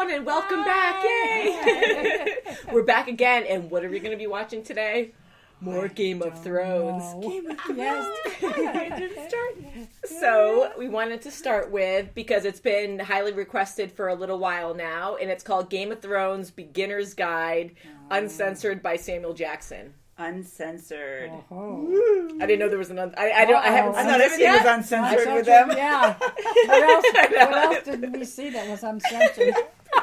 everyone, and welcome back. Yay! We're back again, and what are we going to be watching today? More Game of Thrones. Game of Thrones. Yes. I didn't start. So we wanted to start with, because it's been highly requested for a little while now, and it's called Game of Thrones Beginner's Guide, Uncensored by Samuel Jackson. Uncensored. Oh. I didn't know there was an. I haven't seen I thought this everything yet. was uncensored with them. Yeah. What else did we see that was uncensored?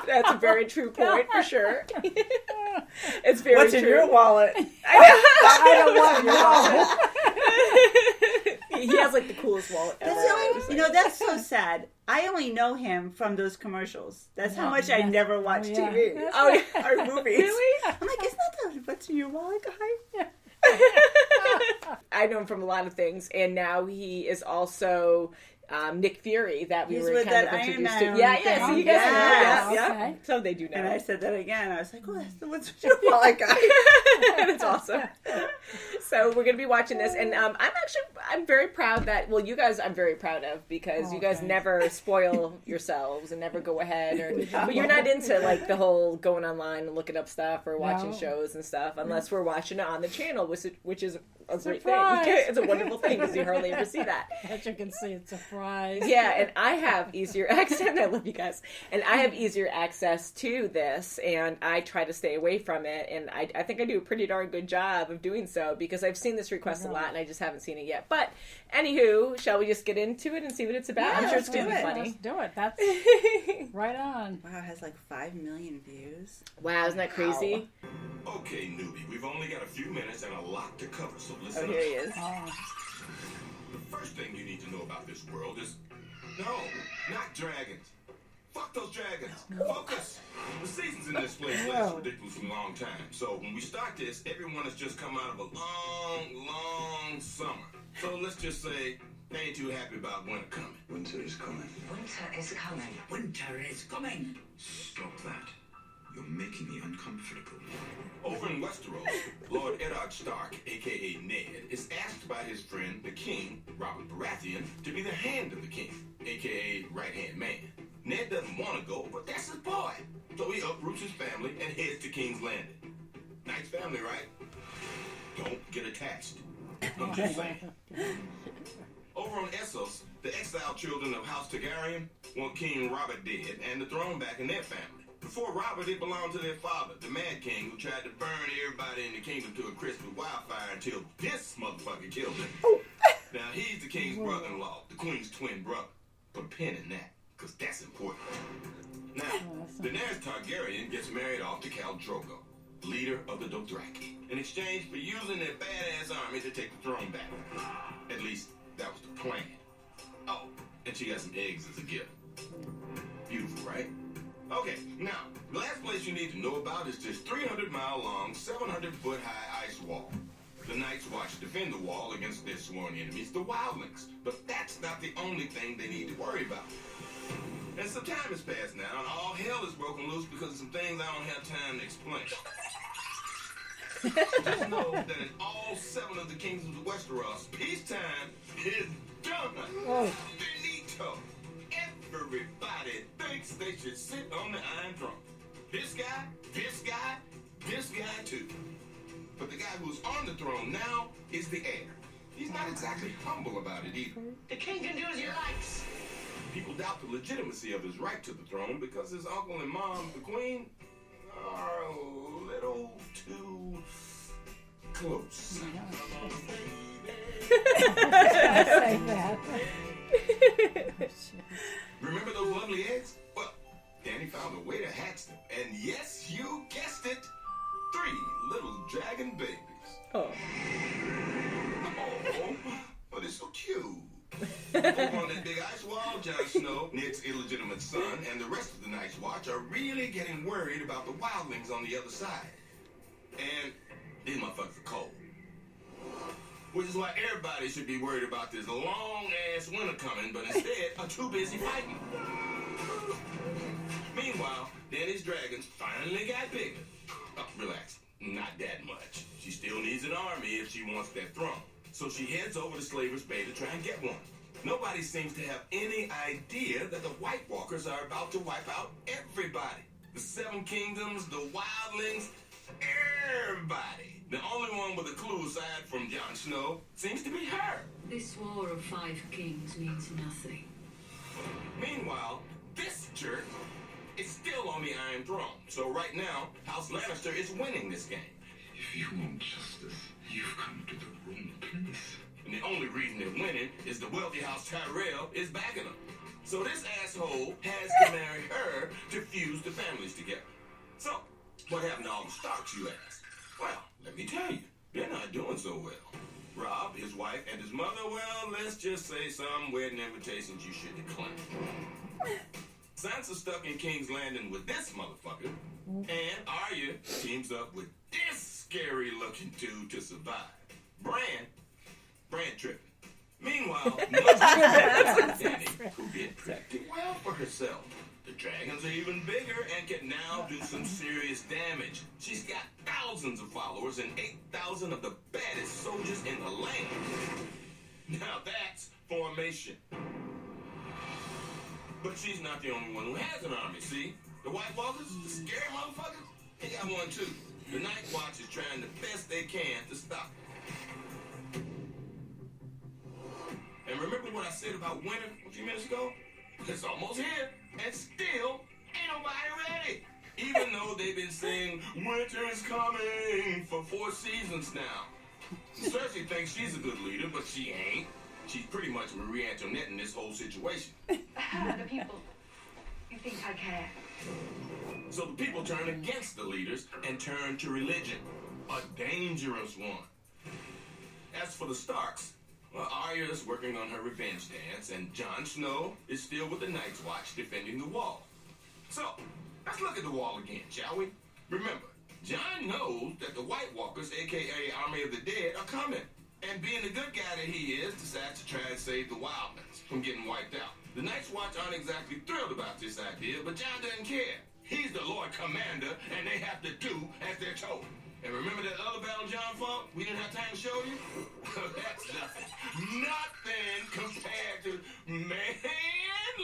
That's a very true point, for sure. It's very What's true. in your wallet? I don't want He has like the coolest wallet ever. That's so sad. I only know him from those commercials. That's how much I never watch TV. Oh, yeah. Or movies. Really? I'm like, isn't that the What's in Your Wallet guy? I know him from a lot of things, and now he is also Nick Fury that we He's were with kind that of introduced Iron to. Man Yeah. So you guys know. Yeah. Okay. So they do know. And I said that again. I was like, oh, that's the What's in Your Wallet guy. That's awesome. So we're going to be watching this, and I'm very proud that, well, you guys I'm very proud of, because you guys never spoil yourselves and never go ahead, but you're not into like the whole going online and looking up stuff or watching shows and stuff unless we're watching it on the channel, which is a great thing. It's a wonderful thing because you hardly ever see that. As you can see, it's a surprise. Yeah, and I have easier access. I love you guys. And I have easier access to this, and I try to stay away from it. And I think I do a pretty darn good job of doing so, because I've seen this request a lot, and I just haven't seen it yet. But anywho, shall we just get into it and see what it's about? Yeah, I'm sure it's going to be Let's funny. do it. That's right on. Wow, it has like 5 million views. Wow, isn't that crazy? Okay, newbie, we've only got a few minutes and a lot to cover, so listen Oh, up. here he is. The first thing you need to know about this world is, no, not dragons. Fuck those dragons. Focus. The seasons in this place last ridiculously long time. So when we start this, everyone has just come out of a long summer. So let's just say they ain't too happy about winter coming. Winter is coming. Winter is coming. Winter is coming. Stop that. You're making me uncomfortable. Over in Westeros, Lord Eddard Stark, a.k.a. Ned, is asked by his friend, the king, Robert Baratheon, to be the hand of the king, a.k.a. right-hand man. Ned doesn't want to go, but that's his boy. So he uproots his family and heads to King's Landing. Nice family, right? Don't get attached. I'm just saying. Over on Essos, the exiled children of House Targaryen want King Robert dead and the throne back in their family. Before Robert, it belonged to their father, the Mad King, who tried to burn everybody in the kingdom to a crisp with wildfire until this motherfucker killed him. Now, he's the king's brother-in-law, the queen's twin brother. Put a pin in that, because that's important. Now, Daenerys Targaryen gets married off to Khal Drogo, leader of the Dothraki, in exchange for using their badass army to take the throne back. At least, that was the plan. Oh, and she got some eggs as a gift. Beautiful, right? Okay, now, the last place you need to know about is this 300-mile-long, 700-foot-high ice wall. The Night's Watch defend the wall against their sworn enemies, the Wildlings. But that's not the only thing they need to worry about. And some time has passed now, and all hell is broken loose because of some things I don't have time to explain. Just know that in all 7 of the kingdoms of Westeros, peacetime is done. Finito. Everybody thinks they should sit on the Iron Throne. This guy, this guy, this guy too. But the guy who's on the throne now is the heir. He's not exactly humble about it either. The king can do as he likes. People doubt the legitimacy of his right to the throne because his uncle and mom, the queen, are a little too close. Say that. Remember those lovely eggs? Well, Danny found a way to hatch them. And yes, you guessed it, 3 little dragon babies. Oh. Oh, but it's so cute. Over on that big ice wall, Jon Snow, Ned's illegitimate son, and the rest of the Night's Watch are really getting worried about the wildlings on the other side. And these motherfuckers are cold. Which is why everybody should be worried about this long-ass winter coming, but instead are too busy fighting. Meanwhile, Danny's dragons finally got bigger. Oh, relax, not that much. She still needs an army if she wants that throne. So she heads over to Slaver's Bay to try and get one. Nobody seems to have any idea that the White Walkers are about to wipe out everybody. The Seven Kingdoms, the Wildlings, everybody. The only one with a clue aside from Jon Snow seems to be her. This war of 5 kings means nothing. Meanwhile, this jerk is still on the Iron Throne. So right now, House Lannister is winning this game. If you want justice, you've come to the wrong place. And the only reason they're winning is the wealthy House Tyrell is backing them. So this asshole has to marry her to fuse the families together. So, what happened to all the Starks, you ask? Well, let me tell you, they're not doing so well. Robb, his wife, and his mother, well, let's just say some wedding invitations you should decline. Sansa's stuck in King's Landing with this motherfucker, and Arya teams up with this scary-looking dude to survive. Bran tripping. Meanwhile, Danny, who did pretty well for herself. The dragons are even bigger and can now do some serious damage. She's got thousands of followers and 8,000 of the baddest soldiers in the land. Now that's formation. But she's not the only one who has an army, see? The White Walkers, the scary motherfuckers, they got one too. The Night Watch is trying the best they can to stop it. And remember what I said about winter a few minutes ago? It's almost here, and still ain't nobody ready. Even though they've been saying winter is coming for 4 seasons now. Cersei thinks she's a good leader, but she ain't. She's pretty much Marie Antoinette in this whole situation. How are the people? You think I care? So the people turn against the leaders and turn to religion. A dangerous one. As for the Starks, well, Arya's working on her revenge dance, and Jon Snow is still with the Night's Watch defending the wall. So, let's look at the wall again, shall we? Remember, Jon knows that the White Walkers, a.k.a. Army of the Dead, are coming. And being the good guy that he is, decides to try and save the Wildlings from getting wiped out. The Night's Watch aren't exactly thrilled about this idea, but Jon doesn't care. He's the Lord Commander, and they have to do as they're told. And remember that other battle Jon fought? We didn't have time to show you? That's nothing. Nothing compared to... Man,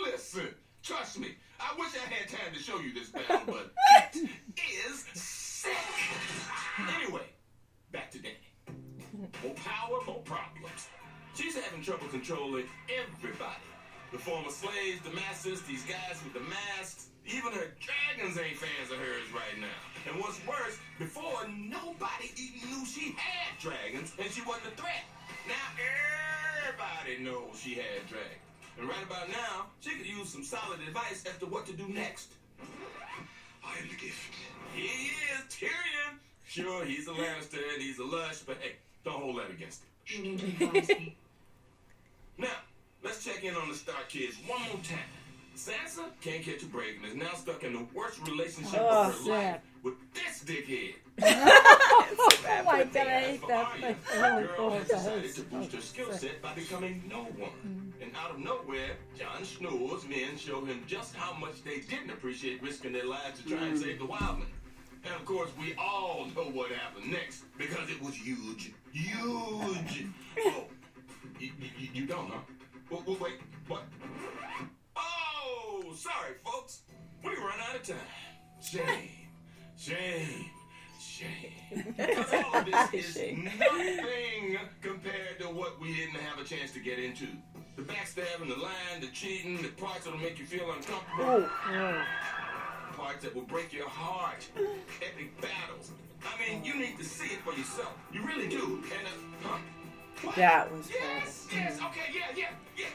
listen. Trust me. I wish I had time to show you this battle, but it is sick. Anyway, back to Danny. More power, more problems. She's having trouble controlling everybody. The former slaves, the masters, these guys with the masks. Even her dragons ain't fans of hers right now. And what's worse, before nobody even knew she had dragons and she wasn't a threat. Now everybody knows she had dragons. And right about now, she could use some solid advice as to what to do next. I am the gift. He is Tyrion. Sure, he's a Lannister and he's a lush, but hey, don't hold that against him. You need to advise me. Now, let's check in on the Stark kids one more time. Sansa can't catch a break and is now stuck in the worst relationship of her life with this dickhead. Oh my God, I hate that Arya, thing. the girl has decided to boost her skill set by becoming no one. And out of nowhere, Jon Snow's men show him just how much they didn't appreciate risking their lives to try and save the Wildmen. And of course, we all know what happened next because it was huge. Huge. Oh, you don't, huh? Wait, what? Oh, sorry, folks. We run out of time. Shame. Because all of this is nothing compared to what we didn't have a chance to get into. The backstabbing, the lying, the cheating, the parts that'll make you feel uncomfortable. Parts that will break your heart. Epic battles. I mean, you need to see it for yourself. You really do. And, huh? What? That was Yes, okay, yeah,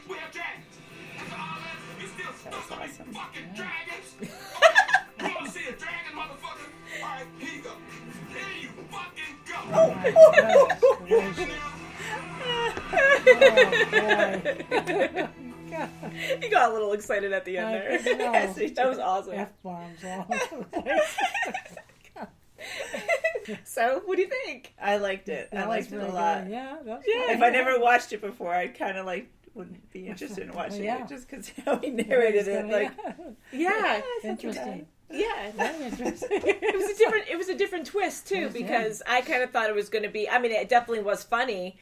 we have dragons. After all that, you still stuck on these fucking dragons? Okay, you wanna see a dragon, motherfucker? Alright, here you go. Here you fucking go. He got a little excited at the end there. Yes, That was awesome. F-bombs all over the place. So, what do you think? I liked it. I That liked was it a really lot. good. Yeah, that's Yeah. If I never watched it before, I'd kind of like wouldn't be interested in watching Yeah. it just because how he narrated it. Like, Yeah, Interesting. yeah. Very interesting. It was a different twist too, Yes, yeah. because I kind of thought it was going to be. I mean, it definitely was funny,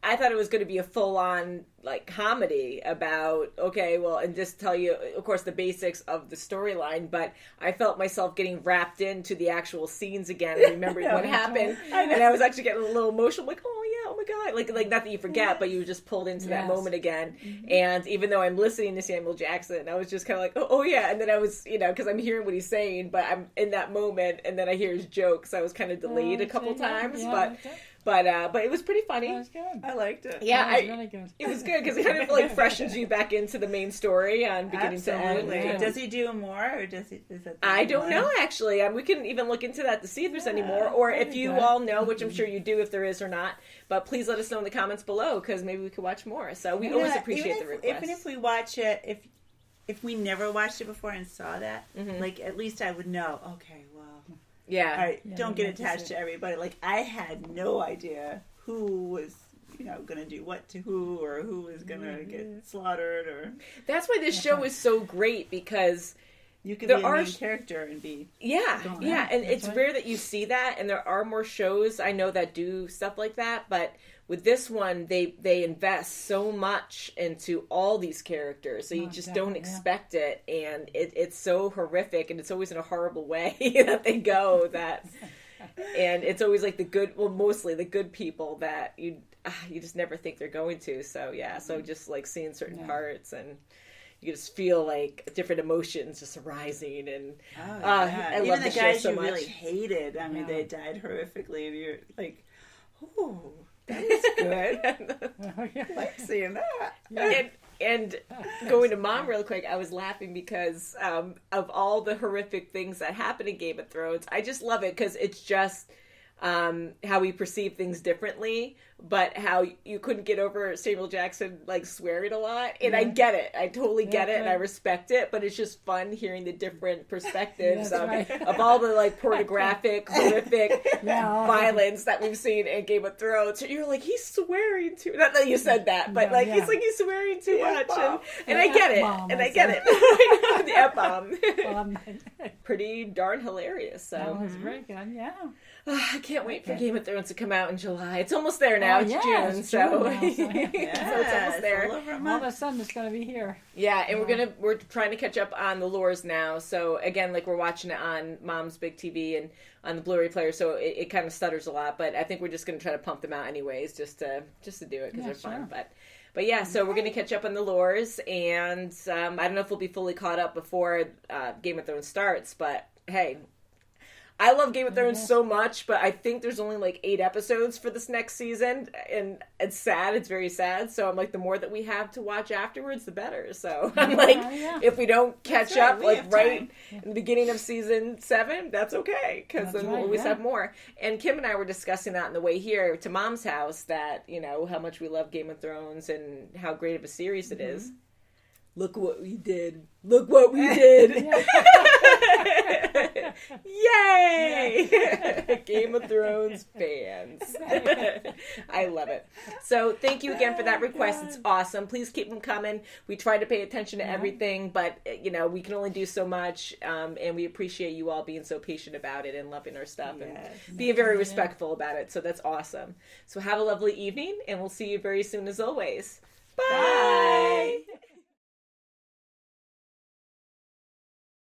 I thought it was going to be a full-on like comedy about and just tell you, of course, the basics of the storyline. But I felt myself getting wrapped into the actual scenes again and remembering what happened, and I was actually getting a little emotional, like, oh yeah, oh my god, like not that you forget, but you were just pulled into that moment again. And even though I'm listening to Samuel Jackson, I was just kind of like, oh yeah, and then I was, because I'm hearing what he's saying, but I'm in that moment, and then I hear his jokes. I was kind of delayed a couple times, but it was pretty funny. That was good. I liked it. Yeah, That was really good. It was good because it kind of like freshens you back into the main story on beginning to end. Absolutely. Yeah. Does he do more, or is that? I don't know, actually. We can even look into that to see if there's any more, or if you all know, which I'm sure you do, if there is or not. But please let us know in the comments below, because maybe we could watch more. So we always appreciate the requests. Even if we watch it, if we never watched it before and saw that, like at least I would know. Okay, well, yeah. All right, don't get attached to everybody. Like I had no idea who was going to do what to who, or who was going to get slaughtered, or that's why this show is so great, because you can be a main character and be and it's rare that you see that, and there are more shows I know that do stuff like that, but with this one they invest so much into all these characters, so you just don't expect it, and it's so horrific, and it's always in a horrible way that they go that. And it's always like mostly the good people that you just never think they're going to. So so just like seeing certain parts, and you just feel like different emotions just arising, and I even love the the guys show so you much. really hated. I mean, they died horrifically, and you're like, oh, that was good. I like seeing that. And going to Mom real quick, I was laughing because of all the horrific things that happen in Game of Thrones. I just love it because it's just how we perceive things differently, but how you couldn't get over Samuel Jackson like swearing a lot. And I get it. I totally get it, and I respect it, but it's just fun hearing the different perspectives of all the like pornographic, horrific violence that we've seen in Game of Thrones. You're like, he's swearing too, not that you said that, but he's swearing too much, and I get it. And I get it. I know, the F-bomb. Pretty darn hilarious. So That was very good, I can't wait for Game of Thrones to come out in July. It's almost there now. It's June, it's so June now, so so it's almost there. all of a sudden it's going to be here. Yeah, and we're trying to catch up on the lores now. So again, like we're watching it on Mom's big TV and on the Blu-ray player, so it kind of stutters a lot. But I think we're just going to try to pump them out anyways, just to do it because they're fun. But yeah, so we're going to catch up on the lores, and I don't know if we'll be fully caught up before Game of Thrones starts. But hey, I love Game of Thrones so much, but I think there's only like 8 episodes for this next season, and it's sad. It's very sad. So I'm like, the more that we have to watch afterwards, the better. So I'm like, if we don't catch up like right in the beginning of season 7, that's okay, because then we'll always have more. And Kim and I were discussing that on the way here to Mom's house, that how much we love Game of Thrones and how great of a series it is. Look what we did. Look what we did. Yay! Game of Thrones fans. I love it. So thank you again for that request. It's awesome. Please keep them coming. We try to pay attention to everything, but we can only do so much, and we appreciate you all being so patient about it and loving our stuff and being very respectful about it. So that's awesome. So have a lovely evening, and we'll see you very soon as always. Bye.